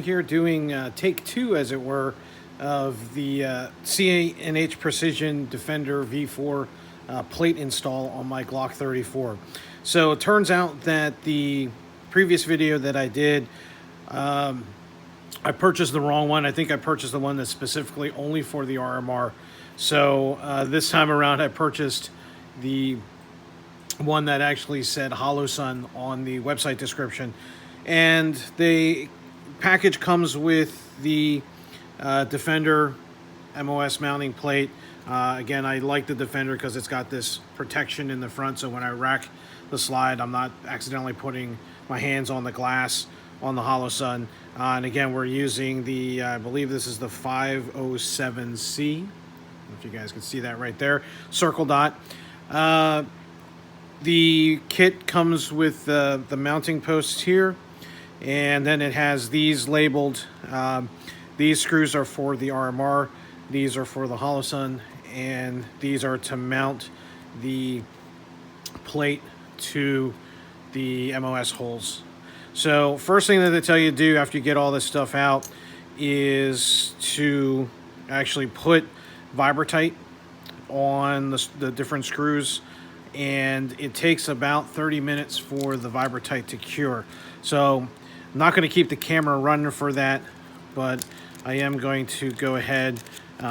back here doing take two, as it were, of the C&H Precision Defender V4 plate install on my Glock 34. So it turns out that the previous video that I did, I purchased the wrong one. I think I purchased the one that's specifically only for the RMR. So this time around I purchased the one that actually said Holosun on the website description. And the package comes with the Defender MOS mounting plate. Again, I like the Defender because it's got this protection in the front, so when I rack the slide, I'm not accidentally putting my hands on the glass on the Holosun. And again, we're using the, I believe this is the 507C. If you guys can see that right there, circle dot. The kit comes with the mounting posts here, and then it has these labeled. These screws are for the RMR, these are for the Holosun, and these are to mount the plate to the MOS holes. So first thing that they tell you to do after you get all this stuff out is to actually put Vibratite on the different screws, and it takes about 30 minutes for the Vibratite to cure. So I'm not going to keep the camera running for that, but I am going to go ahead.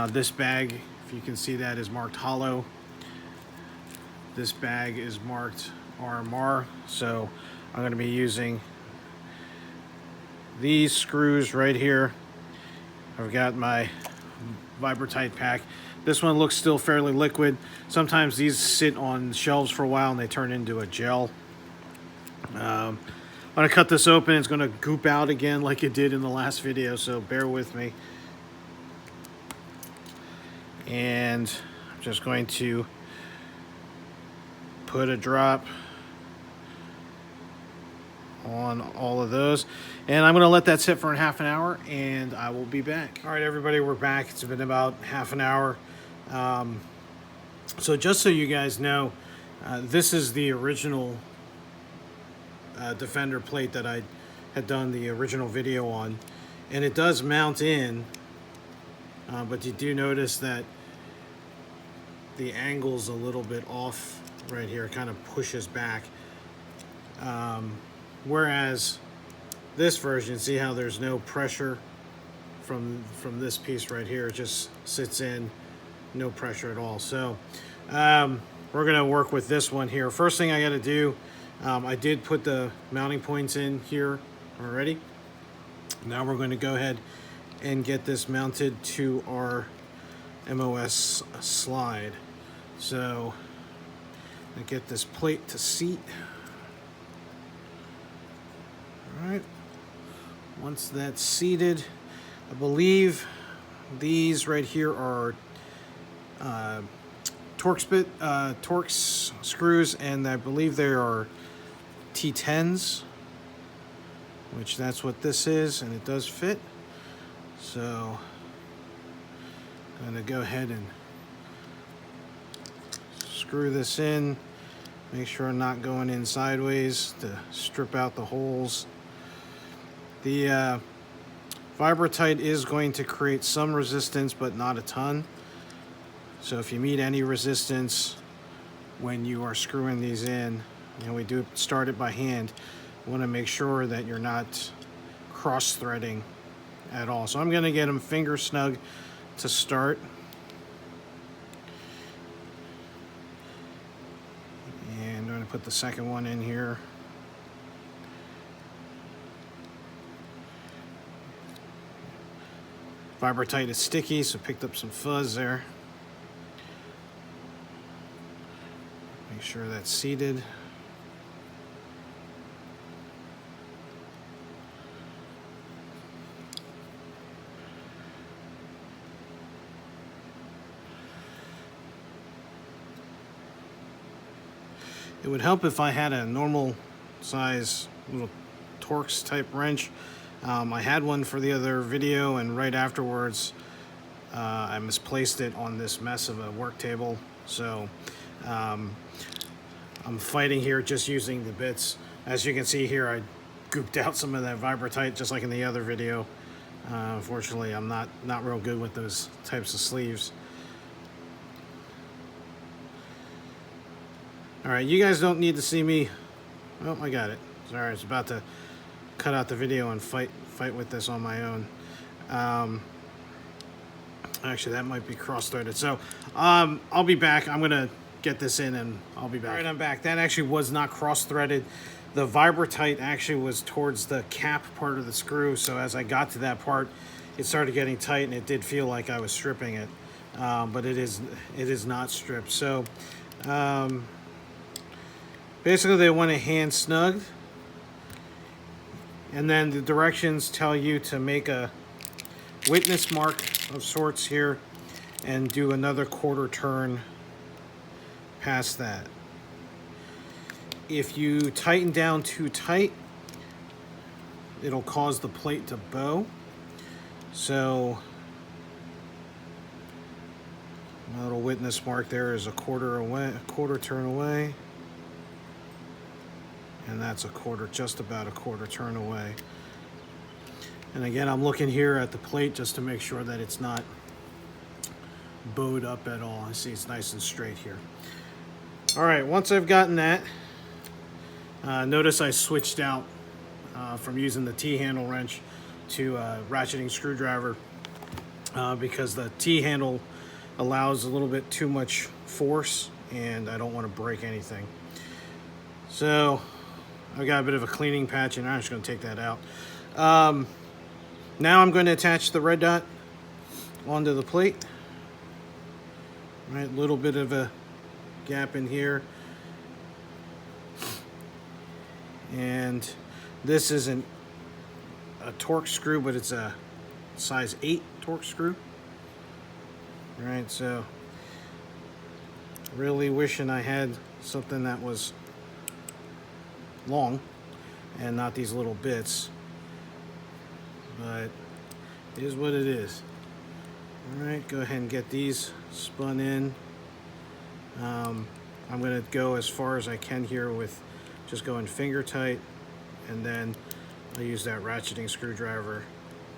This bag, if you can see that, is marked hollow. This bag is marked RMR, so I'm going to be using these screws right here. I've got my Vibratite pack. This one looks still fairly liquid. Sometimes these sit on shelves for a while and they turn into a gel. I'm going to cut this open. It's going to goop out again like it did in the last video, so bear with me. And I'm just going to put a drop on all of those, and I'm going to let that sit for half an hour, and I will be back. All right, everybody, we're back. It's been about half an hour. So just so you guys know, this is the original Defender plate that I had done the original video on, and it does mount in, but you do notice that the angle's a little bit off right here. It kind of pushes back, whereas this version, see how there's no pressure from this piece right here. It just sits in, no pressure at all. So we're gonna work with this one here. First thing I got to do, I did put the mounting points in here already. Now we're going to go ahead and get this mounted to our MOS slide. So I get this plate to seat. All right, once that's seated, I believe these right here are Torx screws, and I believe they are T10s, which that's what this is, and it does fit. So I'm going to go ahead and screw this in, make sure I'm not going in sideways to strip out the holes. The Vibratite is going to create some resistance, but not a ton. So if you meet any resistance when you are screwing these in, and we do start it by hand, you want to make sure that you're not cross-threading at all. So I'm going to get them finger snug to start. And I'm going to put the second one in here. Vibratite is sticky, so picked up some fuzz there. Make sure that's seated. It would help if I had a normal size little Torx type wrench. I had one for the other video, and right afterwards I misplaced it on this mess of a work table. So I'm fighting here just using the bits. As you can see here, I gooped out some of that Vibratite just like in the other video. Unfortunately, I'm not real good with those types of sleeves. All right, you guys don't need to see me. Oh, I got it. Sorry, I was about to cut out the video and fight with this on my own. Actually, that might be cross-threaded. So I'll be back. I'm gonna get this in and I'll be back. All right, I'm back. That actually was not cross-threaded. The Vibratite actually was towards the cap part of the screw. So as I got to that part, it started getting tight, and it did feel like I was stripping it, but it is not stripped. So basically, they want it hand snugged, and then the directions tell you to make a witness mark of sorts here and do another quarter turn past that. If you tighten down too tight, it'll cause the plate to bow. So my little witness mark there is a quarter turn away, and that's just about a quarter turn away. And again, I'm looking here at the plate just to make sure that it's not bowed up at all. I see it's nice and straight here. All right, once I've gotten that, notice I switched out from using the T-handle wrench to a ratcheting screwdriver because the T-handle allows a little bit too much force, and I don't want to break anything. So I've got a bit of a cleaning patch, and I'm just going to take that out. Now I'm going to attach the red dot onto the plate. Right, little bit of a gap in here. And this isn't a Torx screw, but it's a size 8 Torx screw. All right, so really wishing I had something that was long and not these little bits, but it is what it is. All right, go ahead and get these spun in. I'm going to go as far as I can here with just going finger tight, and then I'll use that ratcheting screwdriver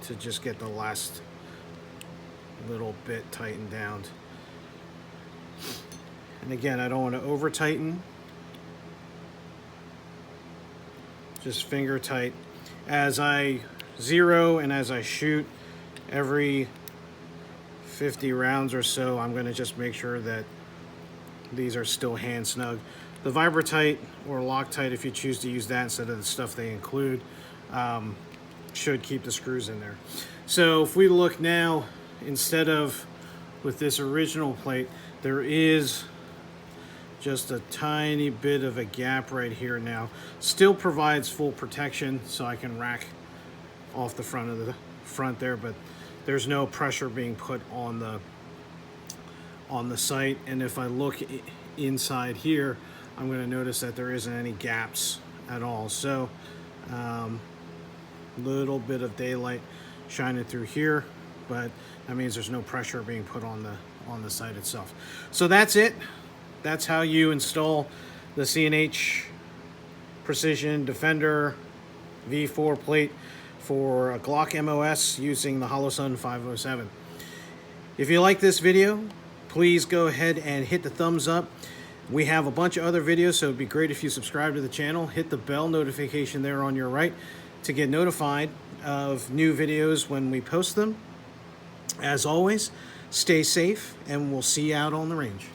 to just get the last little bit tightened down. And again, I don't want to over tighten. Just finger tight. As I zero and as I shoot, every 50 rounds or so, I'm going to just make sure that these are still hand snug. The Vibratite or Loctite, if you choose to use that instead of the stuff they include, should keep the screws in there. So if we look now, instead of with this original plate, there is just a tiny bit of a gap right here now. Still provides full protection, so I can rack off the front there, but there's no pressure being put on the site. And if I look inside here, I'm going to notice that there isn't any gaps at all. So little bit of daylight shining through here, but that means there's no pressure being put on the site itself. So that's it. That's how you install the C&H Precision Defender V4 plate for a Glock MOS using the Holosun 507. If you like this video, please go ahead and hit the thumbs up. We have a bunch of other videos, so it'd be great if you subscribe to the channel. Hit the bell notification there on your right to get notified of new videos when we post them. As always, stay safe, and we'll see you out on the range.